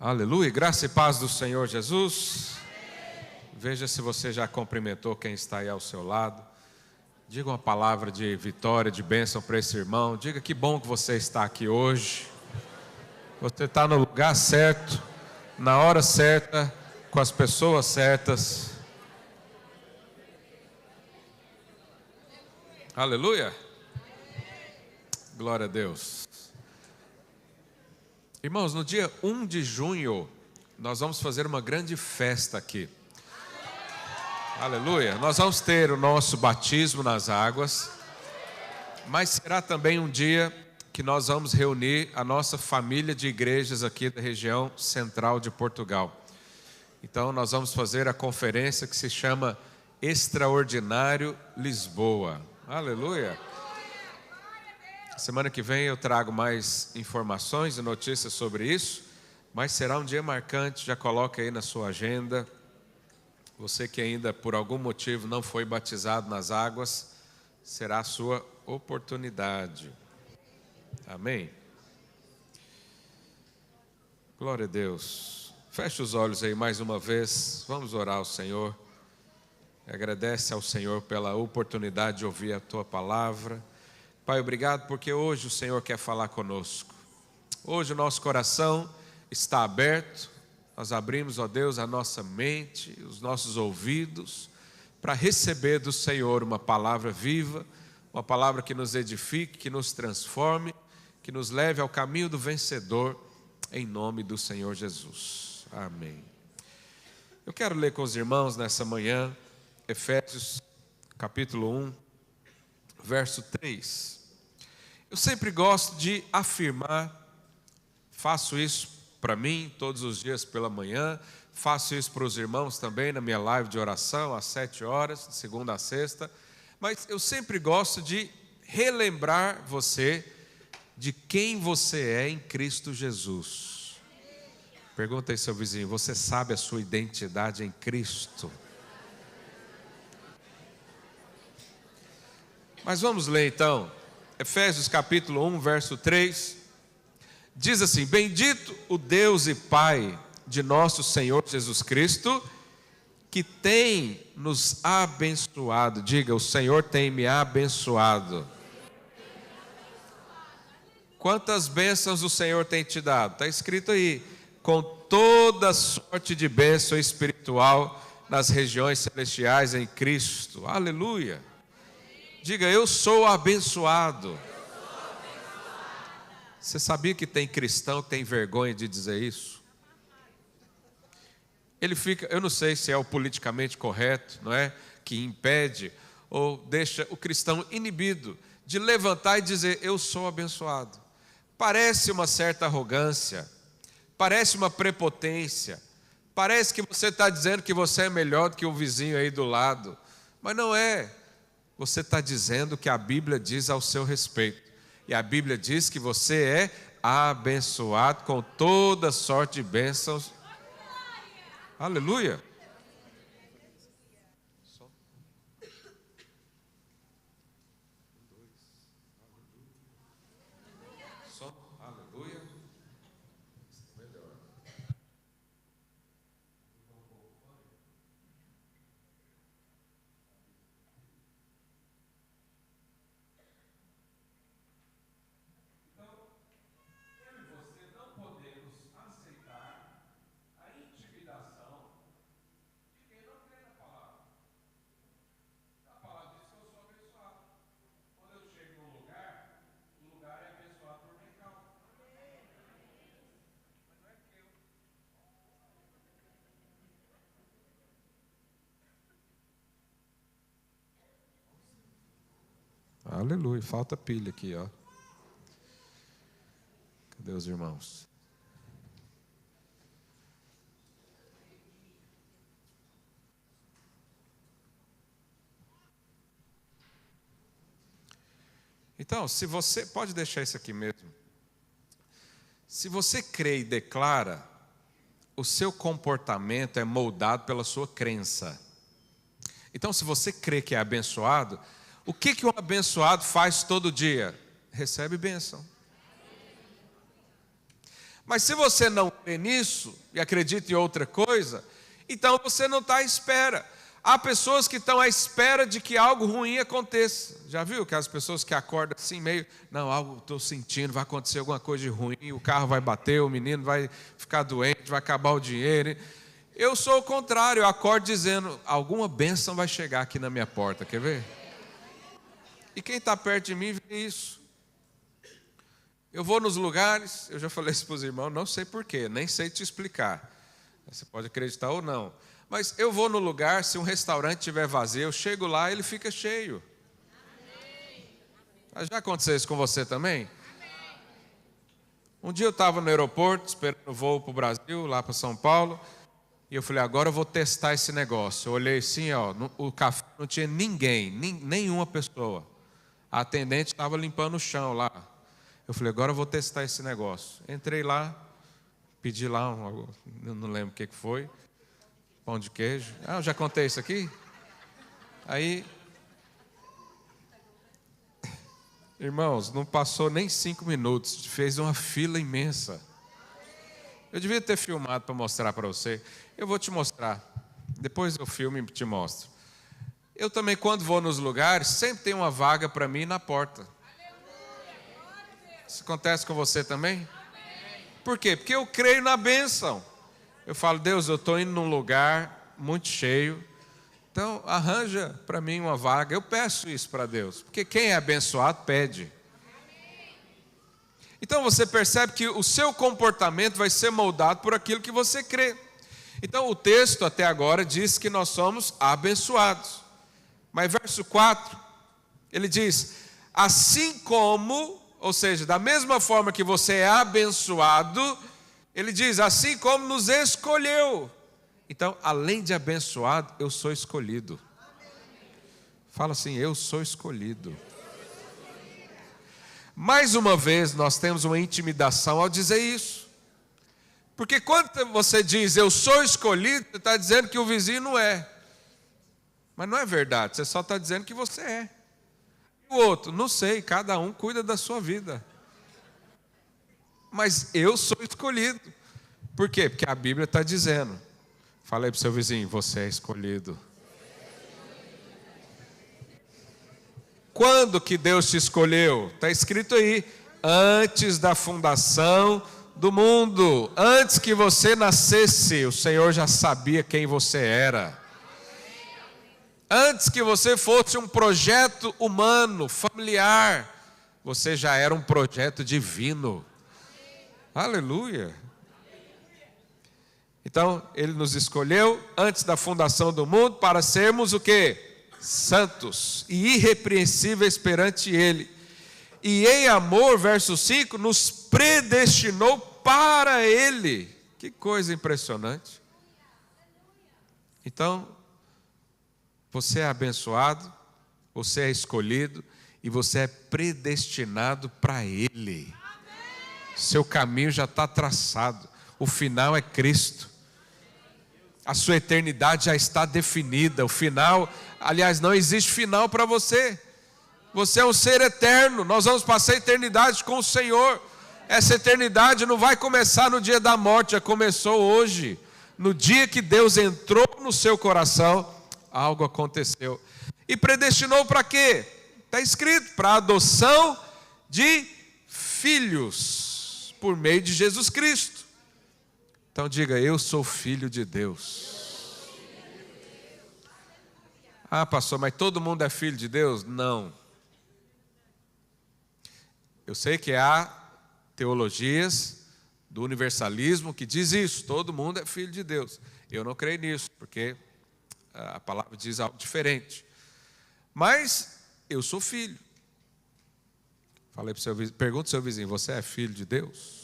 Aleluia, graça e paz do Senhor Jesus. Veja se você já cumprimentou quem está aí ao seu lado. Diga uma palavra de vitória, de bênção para esse irmão. Diga que bom que você está aqui hoje. Você está no lugar certo, na hora certa, com as pessoas certas. Aleluia. Glória a Deus. Irmãos, no dia 1 de junho, nós vamos fazer uma grande festa aqui. Aleluia. Nós vamos ter o nosso batismo nas águas, mas será também um dia que nós vamos reunir a nossa família de igrejas aqui da região central de Portugal. Então, nós vamos fazer a conferência que se chama Extraordinário Lisboa. Aleluia. Semana que vem eu trago mais informações e notícias sobre isso, mas será um dia marcante, já coloque aí na sua agenda. Você que ainda por algum motivo não foi batizado nas águas, será a sua oportunidade. Amém? Glória a Deus. Feche os olhos aí mais uma vez, vamos orar ao Senhor. Agradece ao Senhor pela oportunidade de ouvir a Tua palavra. Pai, obrigado porque hoje o Senhor quer falar conosco. Hoje o nosso coração está aberto. Nós abrimos, ó Deus, a nossa mente, os nossos ouvidos, para receber do Senhor uma palavra viva, uma palavra que nos edifique, que nos transforme, que nos leve ao caminho do vencedor, em nome do Senhor Jesus. Amém. Eu quero ler com os irmãos nessa manhã, Efésios capítulo 1, verso 3. Eu sempre gosto de afirmar, faço isso para mim todos os dias pela manhã, faço isso para os irmãos também na minha live de oração às 7 horas, de segunda a sexta, mas eu sempre gosto de relembrar você de quem você é em Cristo Jesus. Pergunta aí seu vizinho, você sabe a sua identidade em Cristo? Mas vamos ler então, Efésios capítulo 1, verso 3, diz assim: bendito o Deus e Pai de nosso Senhor Jesus Cristo, que tem nos abençoado. Diga, o Senhor tem me abençoado. Quantas bênçãos o Senhor tem te dado? Está escrito aí, com toda sorte de bênção espiritual nas regiões celestiais em Cristo. Aleluia. Diga, eu sou abençoado. Você sabia que tem cristão que tem vergonha de dizer isso? Ele fica, eu não sei se é o politicamente correto, não é? Que impede ou deixa o cristão inibido de levantar e dizer, eu sou abençoado. Parece uma certa arrogância, parece uma prepotência, parece que você está dizendo que você é melhor do que o vizinho aí do lado, mas não é. Você está dizendo o que a Bíblia diz ao seu respeito. E a Bíblia diz que você é abençoado com toda sorte de bênçãos. Aleluia. Aleluia. Aleluia, falta pilha aqui, ó. Cadê os irmãos? Então, se você, pode deixar isso aqui mesmo. Se você crê e declara, o seu comportamento é moldado pela sua crença. Então, se você crê que é abençoado, o que um abençoado faz todo dia? Recebe bênção. Mas se você não crê nisso e acredita em outra coisa, então você não está à espera. Há pessoas que estão à espera de que algo ruim aconteça. Já viu aquelas pessoas que acordam assim meio, não, algo estou sentindo, vai acontecer alguma coisa de ruim, o carro vai bater, o menino vai ficar doente, vai acabar o dinheiro. Eu sou o contrário, eu acordo dizendo, alguma bênção vai chegar aqui na minha porta, quer ver? E quem está perto de mim vê isso. Eu vou nos lugares, eu já falei isso para os irmãos, não sei porquê, nem sei te explicar. Você pode acreditar ou não. Mas eu vou no lugar, se um restaurante estiver vazio, eu chego lá e ele fica cheio. Já aconteceu isso com você também? Um dia eu estava no aeroporto, esperando o voo para o Brasil, lá para São Paulo, e eu falei, agora eu vou testar esse negócio. Eu olhei assim, o café não tinha ninguém, nenhuma pessoa. A atendente estava limpando o chão lá. Eu falei, agora eu vou testar esse negócio. Entrei lá, pedi lá, não lembro o que foi, pão de queijo. Eu já contei isso aqui? Aí, irmãos, não passou nem 5 minutos, fez uma fila imensa. Eu devia ter filmado para mostrar para você. Eu vou te mostrar. Depois eu filmo e te mostro. Eu também, quando vou nos lugares, sempre tem uma vaga para mim na porta. Isso acontece com você também? Por quê? Porque eu creio na bênção. Eu falo, Deus, eu estou indo num lugar muito cheio, então arranja para mim uma vaga. Eu peço isso para Deus, porque quem é abençoado pede. Então você percebe que o seu comportamento vai ser moldado por aquilo que você crê. Então o texto até agora diz que nós somos abençoados. Mas verso 4, ele diz, assim como, ou seja, da mesma forma que você é abençoado, ele diz, assim como nos escolheu. Então, além de abençoado, eu sou escolhido. Fala assim, eu sou escolhido. Mais uma vez, nós temos uma intimidação ao dizer isso. Porque quando você diz, eu sou escolhido, você está dizendo que o vizinho não é. Mas não é verdade, você só está dizendo que você é. O outro, não sei, cada um cuida da sua vida. Mas eu sou escolhido. Por quê? Porque a Bíblia está dizendo. Fala aí para o seu vizinho, você é escolhido. Quando que Deus te escolheu? Está escrito aí, antes da fundação do mundo. Antes que você nascesse, o Senhor já sabia quem você era. Antes que você fosse um projeto humano, familiar, você já era um projeto divino. Aleluia. Então, Ele nos escolheu antes da fundação do mundo para sermos o quê? Santos e irrepreensíveis perante Ele. E em amor, verso 5, nos predestinou para Ele. Que coisa impressionante. Então, você é abençoado, você é escolhido e você é predestinado para Ele. Seu caminho já está traçado, o final é Cristo. A sua eternidade já está definida, o final, aliás, não existe final para você. Você é um ser eterno, nós vamos passar a eternidade com o Senhor. Essa eternidade não vai começar no dia da morte, já começou hoje. No dia que Deus entrou no seu coração, algo aconteceu. E predestinou para quê? Está escrito, para a adoção de filhos, por meio de Jesus Cristo. Então diga, eu sou filho de Deus. Ah, pastor, mas todo mundo é filho de Deus? Não. Eu sei que há teologias do universalismo que diz isso, todo mundo é filho de Deus. Eu não creio nisso, porque a palavra diz algo diferente. Mas eu sou filho. Falei para o seu vizinho, pergunta ao seu vizinho, você é filho de Deus?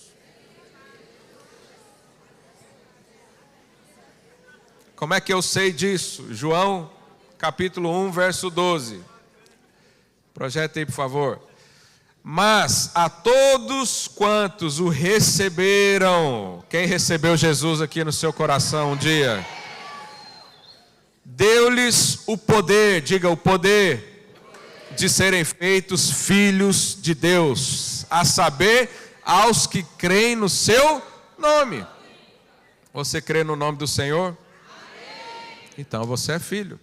Como é que eu sei disso? João, capítulo 1, verso 12. Projeta aí, por favor. Mas a todos quantos o receberam, quem recebeu Jesus aqui no seu coração um dia? Deu-lhes o poder, diga o poder, de serem feitos filhos de Deus, a saber, aos que creem no seu nome. Você crê no nome do Senhor? Então você é filho.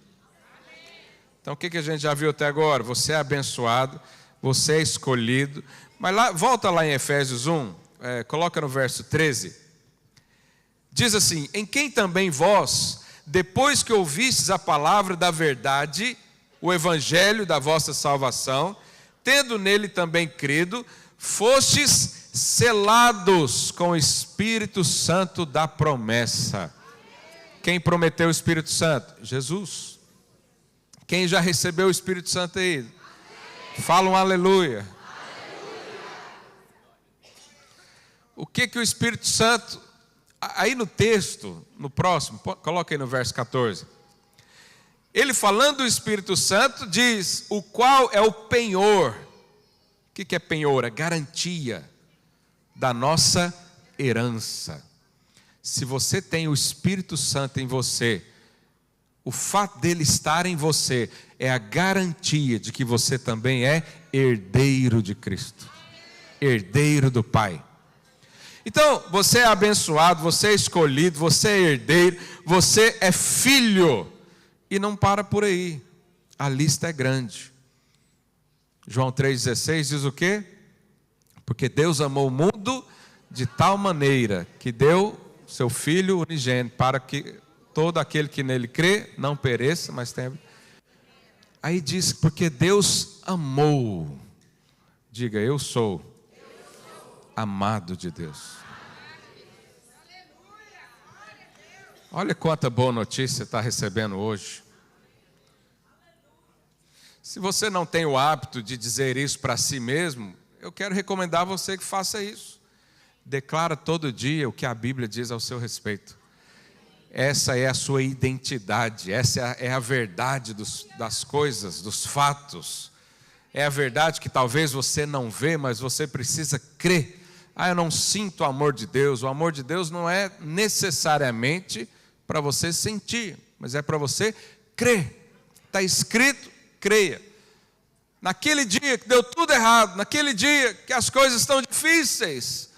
Então o que a gente já viu até agora? Você é abençoado, você é escolhido. Mas volta lá em Efésios 1, coloca no verso 13. Diz assim: em quem também vós, depois que ouvistes a palavra da verdade, o evangelho da vossa salvação, tendo nele também crido, fostes selados com o Espírito Santo da promessa. Quem prometeu o Espírito Santo? Jesus. Quem já recebeu o Espírito Santo aí? Fala um aleluia. O que o Espírito Santo... Aí no texto, no próximo, coloca aí no verso 14. Ele falando do Espírito Santo diz, o qual é o penhor. O que é penhor? É garantia da nossa herança. Se você tem o Espírito Santo em você, o fato dele estar em você é a garantia de que você também é herdeiro de Cristo, herdeiro do Pai. Então, você é abençoado, você é escolhido, você é herdeiro, você é filho. E não para por aí, a lista é grande. João 3,16 diz o quê? Porque Deus amou o mundo de tal maneira que deu seu Filho unigênito, para que todo aquele que nele crê não pereça, mas tenha... Aí diz, porque Deus amou. Diga, eu sou amado de Deus. Olha quanta boa notícia está recebendo hoje. Se você não tem o hábito de dizer isso para si mesmo, eu quero recomendar a você que faça isso. Declara todo dia o que a Bíblia diz ao seu respeito. Essa é a sua identidade, essa é a verdade das coisas, dos fatos. É a verdade que talvez você não vê, mas você precisa crer. Eu não sinto o amor de Deus. O amor de Deus não é necessariamente para você sentir, mas é para você crer. Está escrito, creia. Naquele dia que deu tudo errado, naquele dia que as coisas estão difíceis,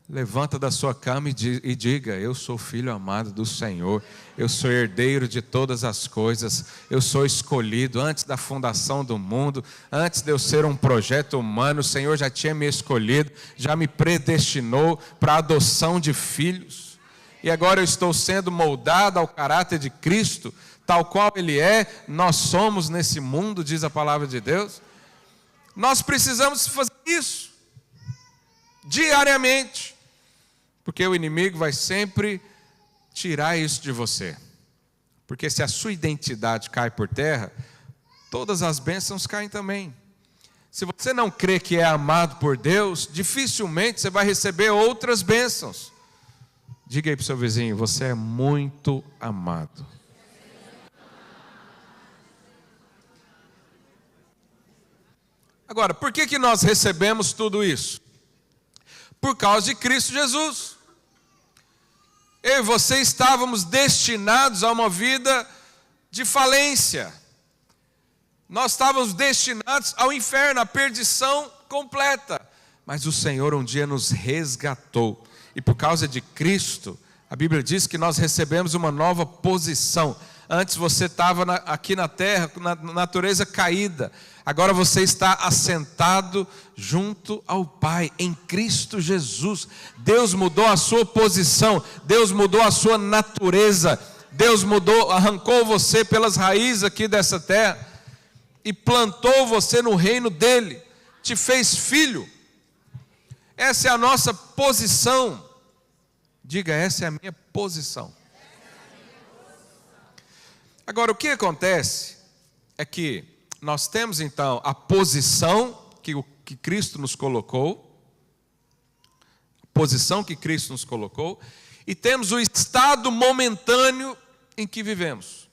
levanta da sua cama e diga, eu sou filho amado do Senhor, eu sou herdeiro de todas as coisas, eu sou escolhido antes da fundação do mundo, antes de eu ser um projeto humano, o Senhor já tinha me escolhido, já me predestinou para a adoção de filhos, e agora eu estou sendo moldado ao caráter de Cristo, tal qual Ele é, nós somos nesse mundo, diz a palavra de Deus. Nós precisamos fazer isso, diariamente, porque o inimigo vai sempre tirar isso de você. Porque se a sua identidade cai por terra, todas as bênçãos caem também. Se você não crê que é amado por Deus, dificilmente você vai receber outras bênçãos. Diga aí para o seu vizinho, você é muito amado. Agora, por que nós recebemos tudo isso? Por causa de Cristo Jesus. Eu e você estávamos destinados a uma vida de falência. Nós estávamos destinados ao inferno, à perdição completa. Mas o Senhor um dia nos resgatou. E por causa de Cristo, a Bíblia diz que nós recebemos uma nova posição. Antes você estava aqui na terra, na natureza caída. Agora você está assentado junto ao Pai, em Cristo Jesus. Deus mudou a sua posição, Deus mudou a sua natureza, Deus mudou, arrancou você pelas raízes aqui dessa terra e plantou você no reino dele, te fez filho. Essa é a nossa posição. Diga, essa é a minha posição. Agora, o que acontece é que nós temos então a posição que Cristo nos colocou, e temos o estado momentâneo em que vivemos.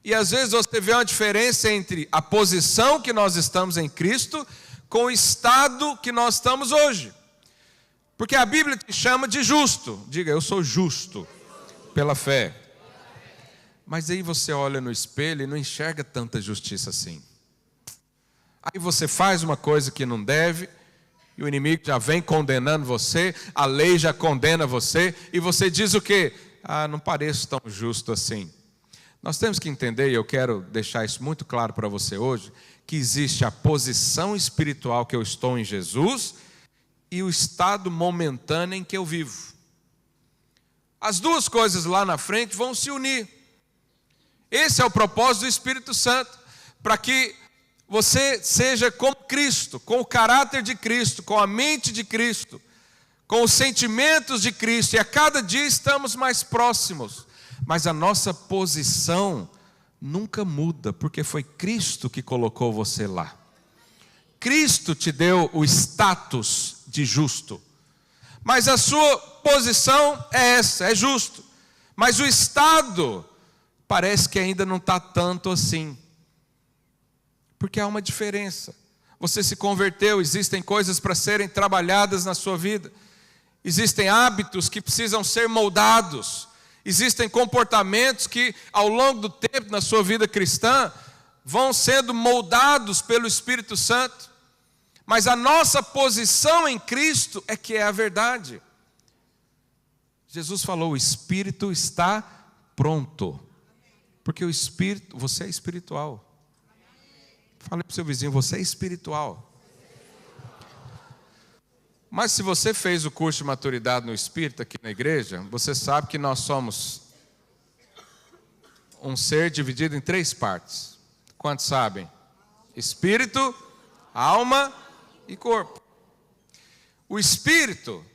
E às vezes você vê uma diferença entre a posição que nós estamos em Cristo com o estado que nós estamos hoje. Porque a Bíblia te chama de justo. Diga, eu sou justo pela fé. Mas aí você olha no espelho e não enxerga tanta justiça assim. Aí você faz uma coisa que não deve e o inimigo já vem condenando você, a lei já condena você, e você diz o quê? Não pareço tão justo assim. Nós temos que entender, e eu quero deixar isso muito claro para você hoje, que existe a posição espiritual que eu estou em Jesus e o estado momentâneo em que eu vivo. As duas coisas lá na frente vão se unir. Esse é o propósito do Espírito Santo, para que você seja como Cristo, com o caráter de Cristo, com a mente de Cristo, com os sentimentos de Cristo, e a cada dia estamos mais próximos. Mas a nossa posição nunca muda, porque foi Cristo que colocou você lá. Cristo te deu o status de justo. Mas a sua posição é essa, é justo. Mas o estado parece que ainda não está tanto assim. Porque há uma diferença. Você se converteu, existem coisas para serem trabalhadas na sua vida. Existem hábitos que precisam ser moldados. Existem comportamentos que ao longo do tempo na sua vida cristã vão sendo moldados pelo Espírito Santo. Mas a nossa posição em Cristo é que é a verdade. Jesus falou, o Espírito está pronto. Porque o Espírito, você é espiritual. Fale para o seu vizinho, você é espiritual. Mas se você fez o curso de maturidade no Espírito aqui na igreja, você sabe que nós somos um ser dividido em 3 partes. Quantos sabem? Espírito, alma e corpo. O Espírito,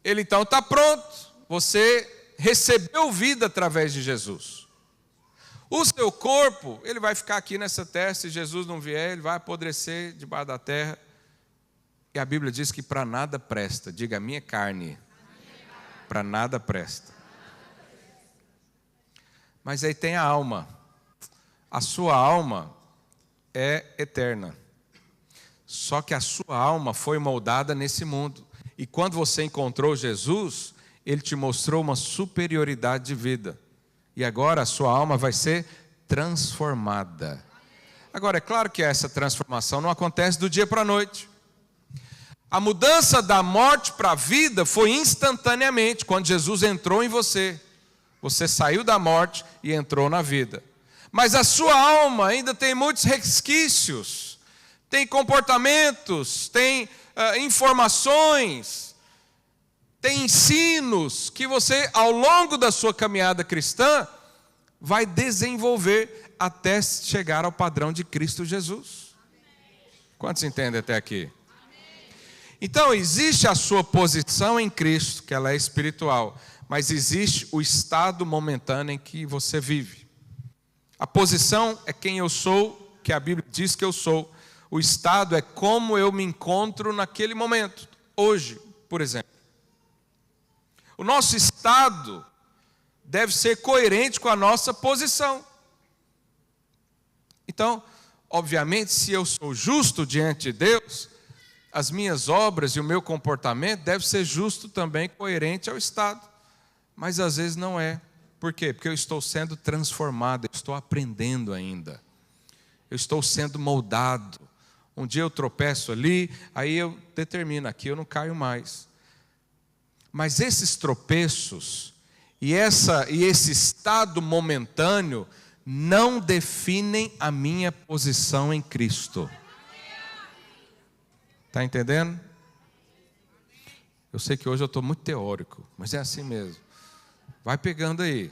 ele então está pronto. Você recebeu vida através de Jesus. O seu corpo, ele vai ficar aqui nessa terra, se Jesus não vier, ele vai apodrecer debaixo da terra. E a Bíblia diz que para nada presta. Diga, a minha carne, para nada presta. Mas aí tem a alma. A sua alma é eterna. Só que a sua alma foi moldada nesse mundo. E quando você encontrou Jesus, Ele te mostrou uma superioridade de vida. E agora a sua alma vai ser transformada. Agora, é claro que essa transformação não acontece do dia para a noite. A mudança da morte para a vida foi instantaneamente, quando Jesus entrou em você. Você saiu da morte e entrou na vida. Mas a sua alma ainda tem muitos resquícios. Tem comportamentos, tem informações, tem ensinos que você, ao longo da sua caminhada cristã, vai desenvolver até chegar ao padrão de Cristo Jesus. Quantos entendem até aqui? Então, existe a sua posição em Cristo, que ela é espiritual, mas existe o estado momentâneo em que você vive. A posição é quem eu sou, que a Bíblia diz que eu sou. O estado é como eu me encontro naquele momento, hoje, por exemplo. O nosso estado deve ser coerente com a nossa posição. Então, obviamente, se eu sou justo diante de Deus, as minhas obras e o meu comportamento deve ser justo também, coerente ao estado. Mas às vezes não é. Por quê? Porque eu estou sendo transformado, eu estou aprendendo ainda. Eu estou sendo moldado. Um dia eu tropeço ali, aí eu determino, aqui eu não caio mais. Mas esses tropeços e esse estado momentâneo não definem a minha posição em Cristo. Está entendendo? Eu sei que hoje eu estou muito teórico, mas é assim mesmo. Vai pegando aí.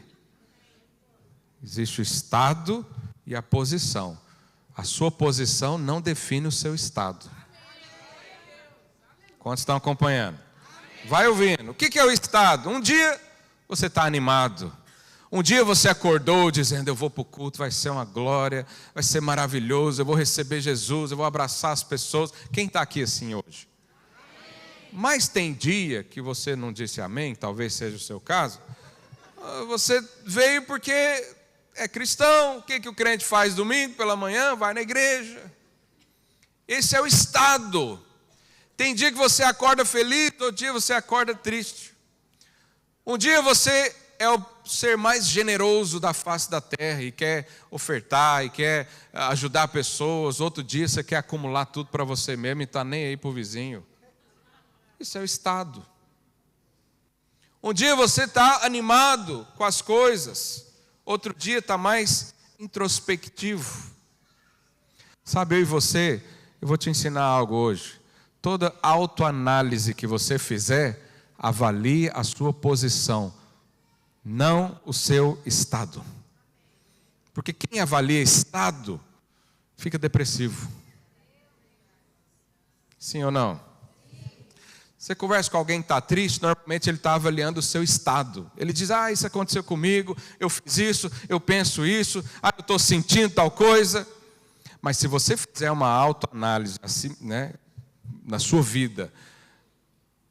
Existe o estado e a posição. A sua posição não define o seu estado. Quantos estão acompanhando? Vai ouvindo. O que é o estado? Um dia você está animado. Um dia você acordou dizendo, eu vou para o culto, vai ser uma glória, vai ser maravilhoso, eu vou receber Jesus, eu vou abraçar as pessoas. Quem está aqui assim hoje? Mas tem dia que você não disse amém, talvez seja o seu caso. Você veio porque é cristão. O que o crente faz domingo pela manhã? Vai na igreja. Esse é o estado. Tem dia que você acorda feliz, outro dia você acorda triste. Um dia você é o ser mais generoso da face da terra e quer ofertar e quer ajudar pessoas. Outro dia você quer acumular tudo para você mesmo e está nem aí para o vizinho. Isso é o estado. Um dia você está animado com as coisas, outro dia está mais introspectivo. Sabe, eu e você, eu vou te ensinar algo hoje. Toda autoanálise que você fizer, avalie a sua posição, não o seu estado. Porque quem avalia estado, fica depressivo. Sim ou não? Você conversa com alguém que está triste, normalmente ele está avaliando o seu estado. Ele diz, isso aconteceu comigo, eu fiz isso, eu penso isso, eu estou sentindo tal coisa. Mas se você fizer uma autoanálise assim, né, na sua vida,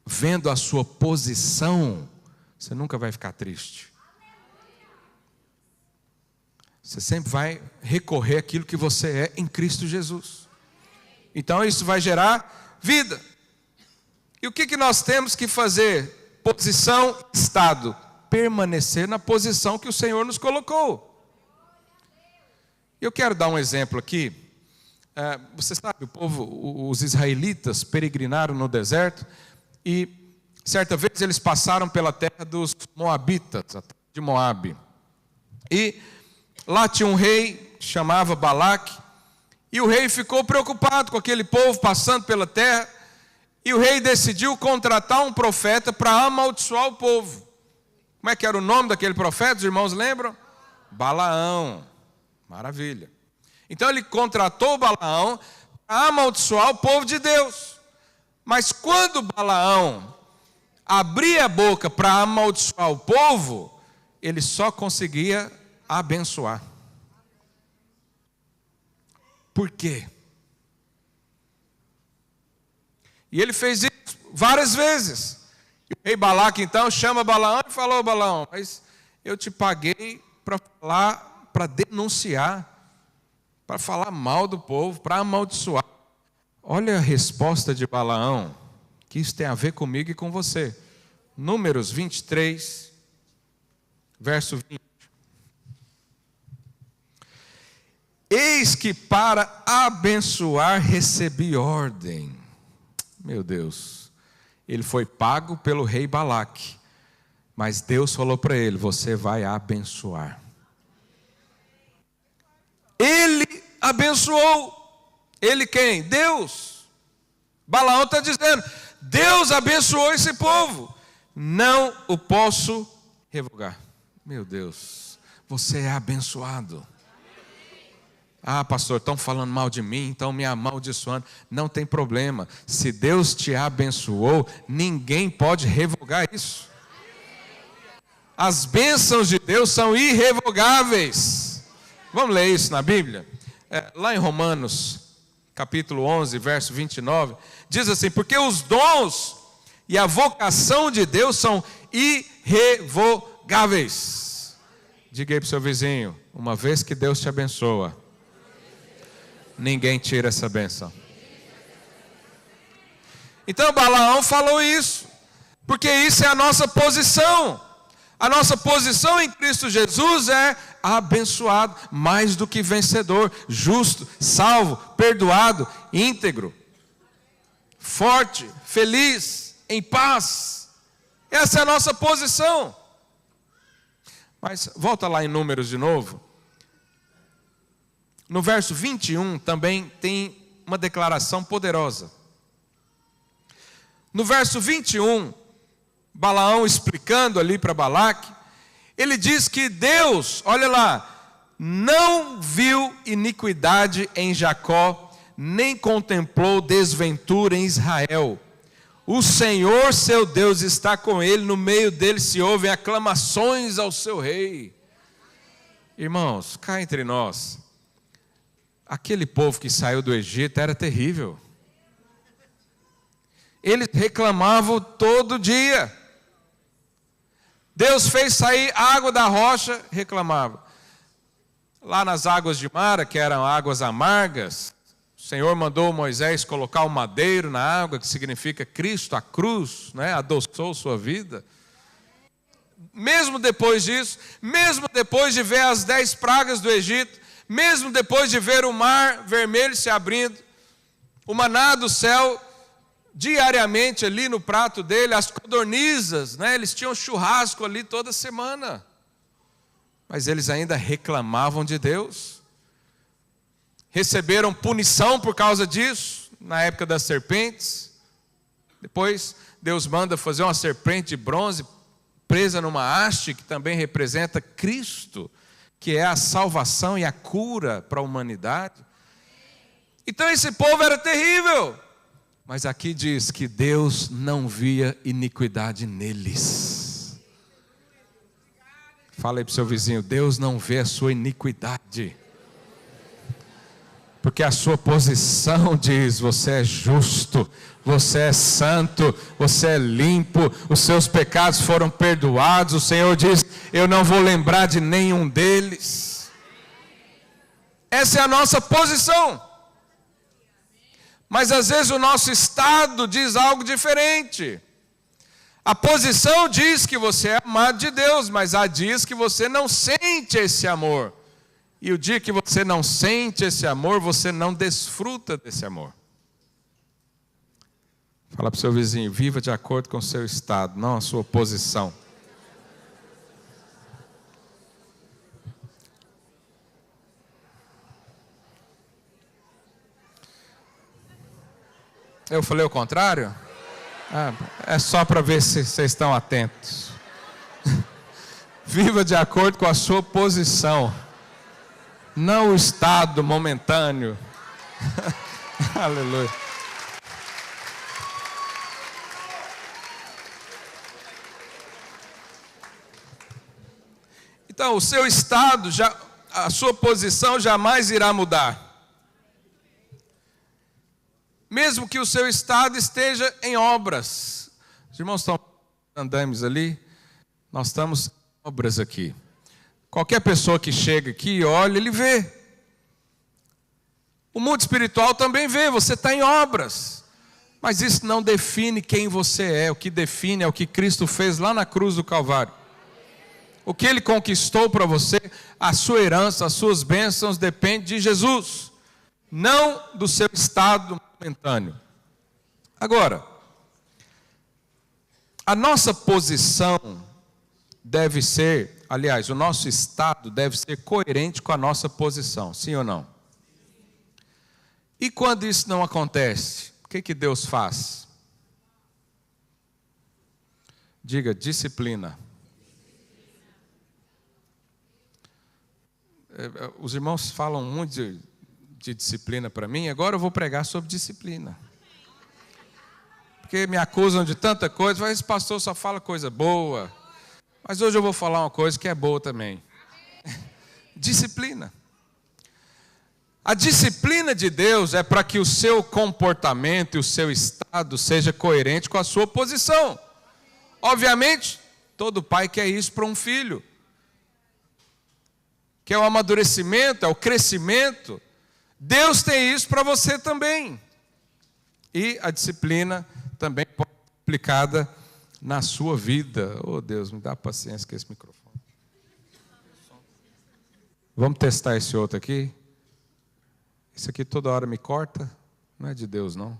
vendo a sua posição, você nunca vai ficar triste. Você sempre vai recorrer àquilo que você é em Cristo Jesus. Então isso vai gerar vida. E o que nós temos que fazer? Posição, estado. Permanecer na posição que o Senhor nos colocou. Eu quero dar um exemplo aqui. Você sabe, o povo, os israelitas peregrinaram no deserto e certa vez eles passaram pela terra dos moabitas, a terra de Moabe. E lá tinha um rei, chamava Balaque, e o rei ficou preocupado com aquele povo passando pela terra. E o rei decidiu contratar um profeta para amaldiçoar o povo. Como é que era o nome daquele profeta? Os irmãos lembram? Balaão. Maravilha. Então ele contratou Balaão para amaldiçoar o povo de Deus. Mas quando Balaão abria a boca para amaldiçoar o povo, ele só conseguia abençoar. Por quê? E ele fez isso várias vezes. E o rei Balaque então chama Balaão e falou: Balaão, mas eu te paguei para falar, para denunciar, para falar mal do povo, para amaldiçoar. Olha a resposta de Balaão, que isso tem a ver comigo e com você. Números 23, verso 20. Eis que para abençoar recebi ordem. Meu Deus, ele foi pago pelo rei Balaque, mas Deus falou para ele: você vai abençoar. Ele abençoou. Ele quem? Deus. Balaão está dizendo: Deus abençoou esse povo, não o posso revogar. Meu Deus, você é abençoado. Pastor, estão falando mal de mim, estão me amaldiçoando. Não tem problema. Se Deus te abençoou, ninguém pode revogar isso. As bênçãos de Deus são irrevogáveis. Vamos ler isso na Bíblia? Lá em Romanos, capítulo 11, verso 29, diz assim: porque os dons e a vocação de Deus são irrevogáveis. Diga aí para o seu vizinho: uma vez que Deus te abençoa, ninguém tira essa bênção. Então Balaão falou isso, porque isso é a nossa posição. A nossa posição em Cristo Jesus é abençoado, mais do que vencedor, justo, salvo, perdoado, íntegro, forte, feliz, em paz. Essa é a nossa posição. Mas volta lá em Números de novo. No verso 21 também tem uma declaração poderosa. No verso 21, Balaão explicando ali para Balaque, ele diz que Deus, olha lá, não viu iniquidade em Jacó, nem contemplou desventura em Israel. O Senhor seu Deus está com ele, no meio dele se ouvem aclamações ao seu rei. Irmãos, cá entre nós, aquele povo que saiu do Egito era terrível. Eles reclamavam todo dia. Deus fez sair água da rocha, reclamava. Lá nas águas de Mara, que eram águas amargas, o Senhor mandou Moisés colocar o madeiro na água, que significa Cristo, a cruz, né? Adoçou sua vida. Mesmo depois disso, mesmo depois de ver as 10 pragas do Egito, mesmo depois de ver o mar vermelho se abrindo, o maná do céu diariamente ali no prato dele as codornizas, né? Eles tinham churrasco ali toda semana. Mas eles ainda reclamavam de Deus. Receberam punição por causa disso, na época das serpentes. Depois Deus manda fazer uma serpente de bronze presa numa haste, que também representa Cristo, que é a salvação e a cura para a humanidade. Então esse povo era terrível. Mas aqui diz que Deus não via iniquidade neles. Fala aí para o seu vizinho, Deus não vê a sua iniquidade. Porque a sua posição diz, você é justo, você é santo, você é limpo, os seus pecados foram perdoados. O Senhor diz, eu não vou lembrar de nenhum deles. Essa é a nossa posição. Mas às vezes o nosso estado diz algo diferente. A posição diz que você é amado de Deus, mas a diz que você não sente esse amor. E o dia que você não sente esse amor, você não desfruta desse amor. Fala para o seu vizinho, viva de acordo com o seu estado, não a sua posição. Eu falei o contrário? É só para ver se vocês estão atentos. Viva de acordo com a sua posição, não o estado momentâneo. Aleluia. Então, o seu estado, a sua posição jamais irá mudar. Mesmo que o seu estado esteja em obras. Os irmãos estão andando ali, nós estamos em obras aqui. Qualquer pessoa que chega aqui e olha, ele vê. O mundo espiritual também vê, você está em obras. Mas isso não define quem você é. O que define é o que Cristo fez lá na cruz do Calvário. O que Ele conquistou para você, a sua herança, as suas bênçãos, depende de Jesus. Não do seu estado momentâneo. Agora, a nossa posição deve ser, aliás, o nosso estado deve ser coerente com a nossa posição, sim ou não? E quando isso não acontece, o que Deus faz? Diga, disciplina. Os irmãos falam muito de disciplina para mim, agora eu vou pregar sobre disciplina. Porque me acusam de tanta coisa, mas esse pastor só fala coisa boa. Mas hoje eu vou falar uma coisa que é boa também. Disciplina. A disciplina de Deus é para que o seu comportamento e o seu estado seja coerente com a sua posição. Obviamente, todo pai quer isso para um filho. Que é o amadurecimento, é o crescimento. Deus tem isso para você também. E a disciplina também pode ser aplicada na sua vida. Oh Deus, me dá paciência com esse microfone. Vamos testar esse outro aqui? Isso aqui toda hora me corta? Não é de Deus, não.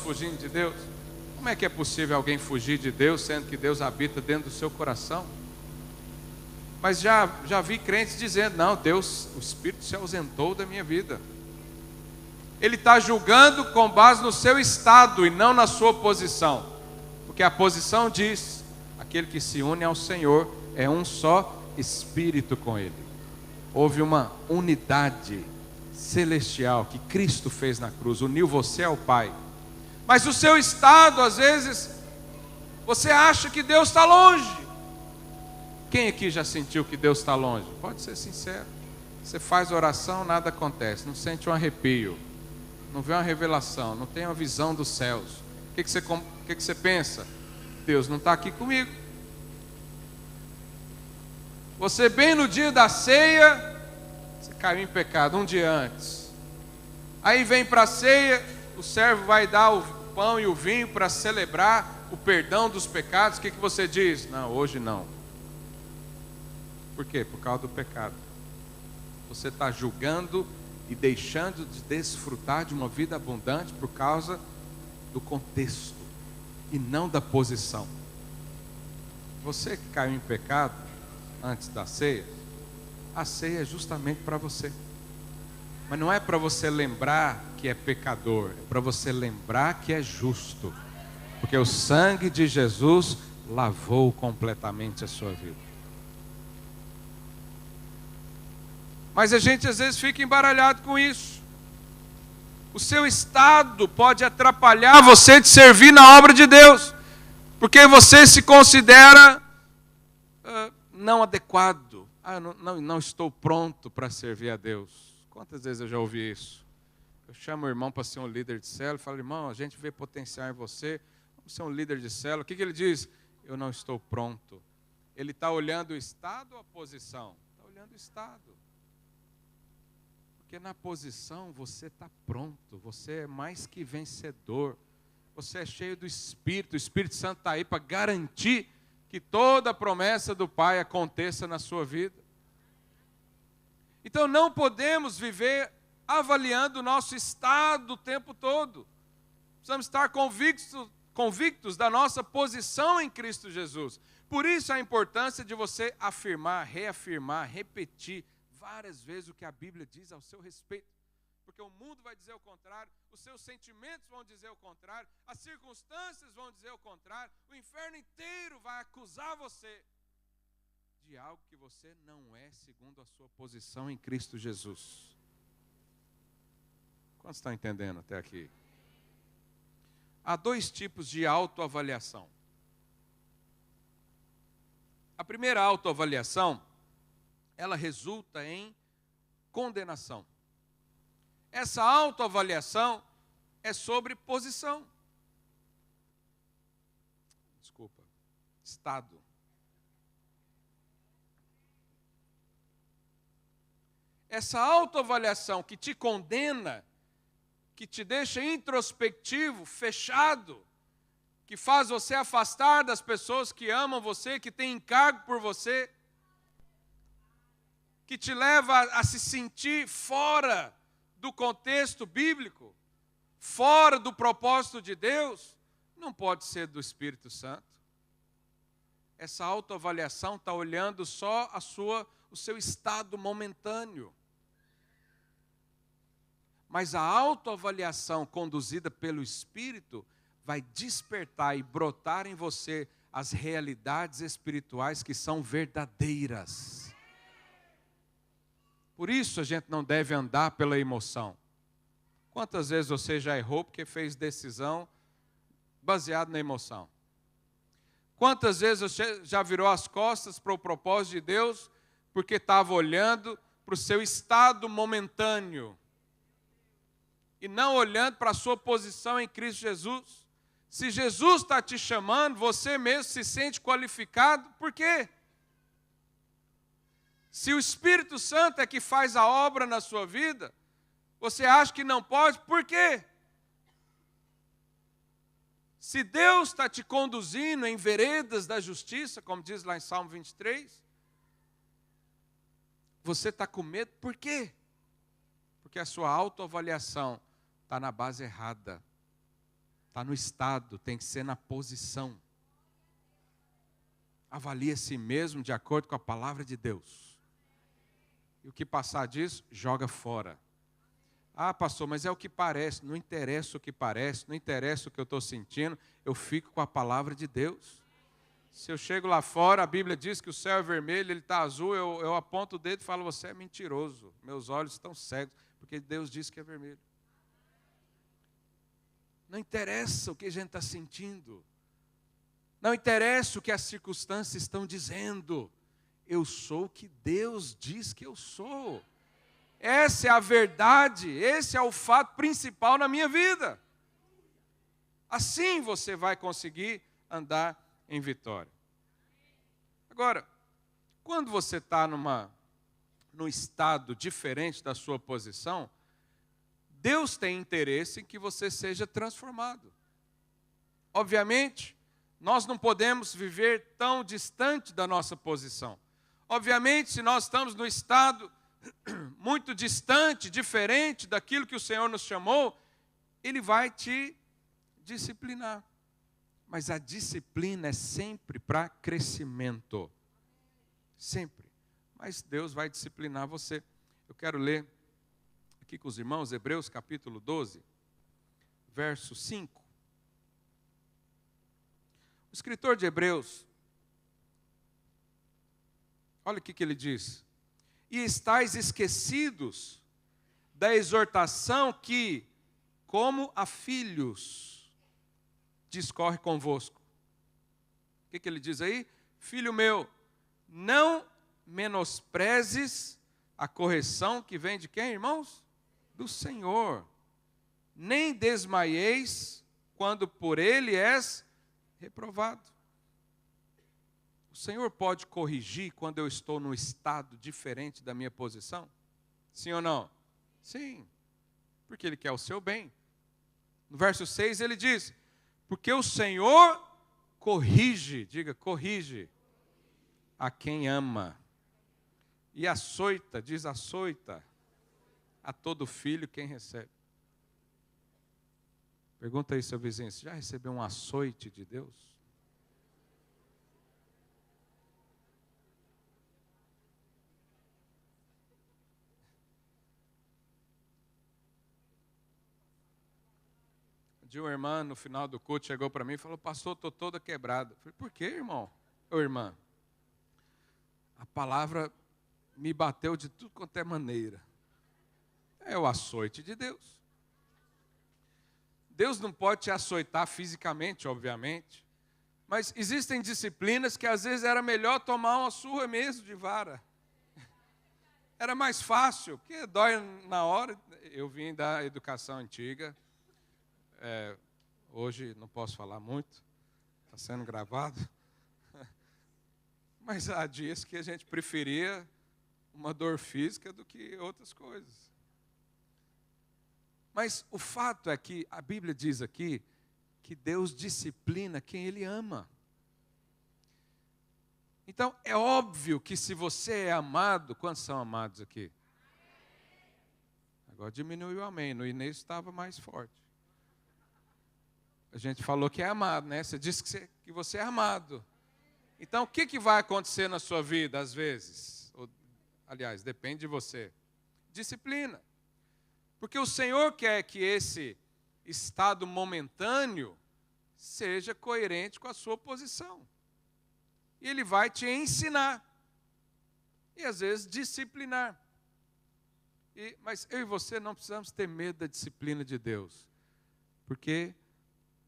fugindo de Deus. Como é que é possível alguém fugir de Deus, sendo que Deus habita dentro do seu coração? Mas já vi crentes dizendo, não, Deus, o Espírito se ausentou da minha vida. Ele está julgando com base no seu estado e não na sua posição. Porque a posição diz, aquele que se une ao Senhor é um só Espírito com Ele. Houve uma unidade celestial que Cristo fez na cruz, uniu você ao Pai. Mas o seu estado, às vezes, você acha que Deus está longe. Quem aqui já sentiu que Deus está longe? Pode ser sincero. Você faz oração, nada acontece, não sente um arrepio, não vê uma revelação, não tem uma visão dos céus. O que você pensa? Deus não está aqui comigo. Você bem no dia da ceia, você caiu em pecado um dia antes. Aí vem para a ceia, o servo vai dar o pão e o vinho para celebrar o perdão dos pecados. O que você diz? Não, hoje não. Por quê? Por causa do pecado. Você está julgando e deixando de desfrutar de uma vida abundante por causa do contexto e não da posição. Você que caiu em pecado antes da ceia, a ceia é justamente para você. Mas não é para você lembrar que é pecador, é para você lembrar que é justo. Porque o sangue de Jesus lavou completamente a sua vida. Mas a gente às vezes fica embaralhado com isso. O seu estado pode atrapalhar você de servir na obra de Deus. Porque você se considera não adequado. Não estou pronto para servir a Deus. Quantas vezes eu já ouvi isso? Eu chamo o irmão para ser um líder de célula e falo, irmão, a gente vê potencial em você, vamos ser um líder de célula. O que ele diz? Eu não estou pronto. Ele está olhando o estado ou a posição? Está olhando o estado. Porque na posição você está pronto, você é mais que vencedor. Você é cheio do Espírito, o Espírito Santo está aí para garantir que toda a promessa do Pai aconteça na sua vida. Então não podemos viver avaliando o nosso estado o tempo todo. Precisamos estar convictos da nossa posição em Cristo Jesus. Por isso a importância de você afirmar, reafirmar, repetir várias vezes o que a Bíblia diz ao seu respeito. Porque o mundo vai dizer o contrário, os seus sentimentos vão dizer o contrário, as circunstâncias vão dizer o contrário, o inferno inteiro vai acusar você de algo que você não é segundo a sua posição em Cristo Jesus. Quantos estão entendendo até aqui? Há dois tipos de autoavaliação. A primeira autoavaliação, ela resulta em condenação. Essa autoavaliação é sobre posição. Desculpa, estado. Essa autoavaliação que te condena, que te deixa introspectivo, fechado, que faz você afastar das pessoas que amam você, que têm encargo por você, que te leva a se sentir fora do contexto bíblico, fora do propósito de Deus, não pode ser do Espírito Santo. Essa autoavaliação está olhando só o seu estado momentâneo. Mas a autoavaliação conduzida pelo Espírito vai despertar e brotar em você as realidades espirituais que são verdadeiras. Por isso a gente não deve andar pela emoção. Quantas vezes você já errou porque fez decisão baseada na emoção? Quantas vezes você já virou as costas para o propósito de Deus porque estava olhando para o seu estado momentâneo e não olhando para a sua posição em Cristo Jesus? Se Jesus está te chamando, você mesmo se sente qualificado, por quê? Se o Espírito Santo é que faz a obra na sua vida, você acha que não pode, por quê? Se Deus está te conduzindo em veredas da justiça, como diz lá em Salmo 23, você está com medo, por quê? Porque a sua autoavaliação está na base errada, está no estado, tem que ser na posição. Avalie a si mesmo de acordo com a palavra de Deus. E o que passar disso, joga fora. Ah, pastor, mas é o que parece. Não interessa o que parece, não interessa o que eu estou sentindo, eu fico com a palavra de Deus. Se eu chego lá fora, a Bíblia diz que o céu é vermelho, ele está azul, eu aponto o dedo e falo, você é mentiroso, meus olhos estão cegos, porque Deus disse que é vermelho. Não interessa o que a gente está sentindo, não interessa o que as circunstâncias estão dizendo, eu sou o que Deus diz que eu sou. Essa é a verdade, esse é o fato principal na minha vida. Assim você vai conseguir andar em vitória. Agora, quando você está num estado diferente da sua posição, Deus tem interesse em que você seja transformado. Obviamente, nós não podemos viver tão distante da nossa posição. Obviamente, se nós estamos no estado muito distante, diferente daquilo que o Senhor nos chamou, Ele vai te disciplinar. Mas a disciplina é sempre para crescimento. Sempre. Mas Deus vai disciplinar você. Eu quero ler aqui com os irmãos, Hebreus capítulo 12, verso 5. O escritor de Hebreus, olha o que ele diz. E estáis esquecidos da exortação que, como a filhos, discorre convosco. O que ele diz aí? Filho meu, não menosprezes a correção que vem de quem, irmãos? Do Senhor. Nem desmaieis quando por Ele és reprovado. O Senhor pode corrigir quando eu estou num estado diferente da minha posição? Sim ou não? Sim, porque Ele quer o seu bem. No verso 6 ele diz, porque o Senhor corrige, diga, corrige, a quem ama. E açoita, diz açoita, a todo filho quem recebe. Pergunta aí, seu vizinho, você já recebeu um açoite de Deus? De uma irmã, no final do culto, chegou para mim e falou, pastor, estou toda quebrada. Eu falei, por quê, irmão? Ô, irmã, a palavra me bateu de tudo quanto é maneira. É o açoite de Deus. Deus não pode te açoitar fisicamente, obviamente, mas existem disciplinas que às vezes era melhor tomar uma surra mesmo de vara. Era mais fácil, porque dói na hora. Eu vim da educação antiga. Hoje não posso falar muito, está sendo gravado. Mas há dias que a gente preferia uma dor física do que outras coisas. Mas o fato é que a Bíblia diz aqui que Deus disciplina quem Ele ama. Então, é óbvio que se você é amado, quantos são amados aqui? Agora diminuiu o amém, no início estava mais forte. A gente falou que é amado, né? Você disse que você é amado. Então, o que vai acontecer na sua vida, às vezes? Aliás, depende de você. Disciplina. Porque o Senhor quer que esse estado momentâneo seja coerente com a sua posição. E Ele vai te ensinar. E, às vezes, disciplinar. Mas eu e você não precisamos ter medo da disciplina de Deus. Porque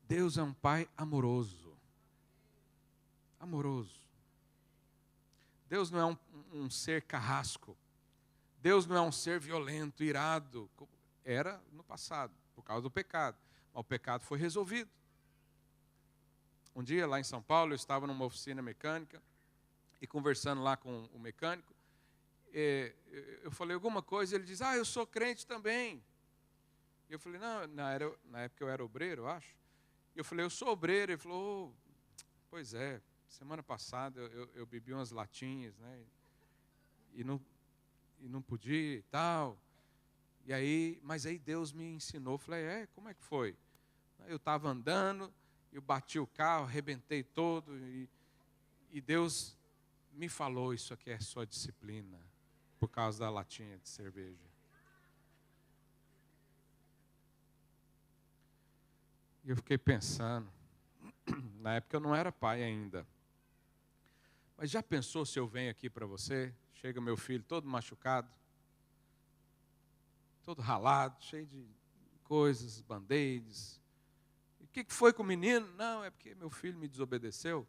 Deus é um Pai amoroso. Amoroso. Deus não é um ser carrasco. Deus não é um ser violento, irado. Era no passado, por causa do pecado. Mas o pecado foi resolvido. Um dia, lá em São Paulo, eu estava numa oficina mecânica e conversando lá com o mecânico, eu falei alguma coisa e ele diz, eu sou crente também. E eu falei, não, na época eu era obreiro, eu acho. E eu falei, eu sou obreiro. Ele falou, pois é, semana passada eu bebi umas latinhas, né? E não podia e tal. Mas aí Deus me ensinou. Eu falei, como é que foi? Eu estava andando, eu bati o carro, arrebentei todo, e Deus me falou, isso aqui é sua disciplina, por causa da latinha de cerveja. E eu fiquei pensando, na época eu não era pai ainda, mas já pensou se eu venho aqui para você, chega meu filho todo machucado, todo ralado, cheio de coisas, band-aids. O que foi com o menino? Não, é porque meu filho me desobedeceu.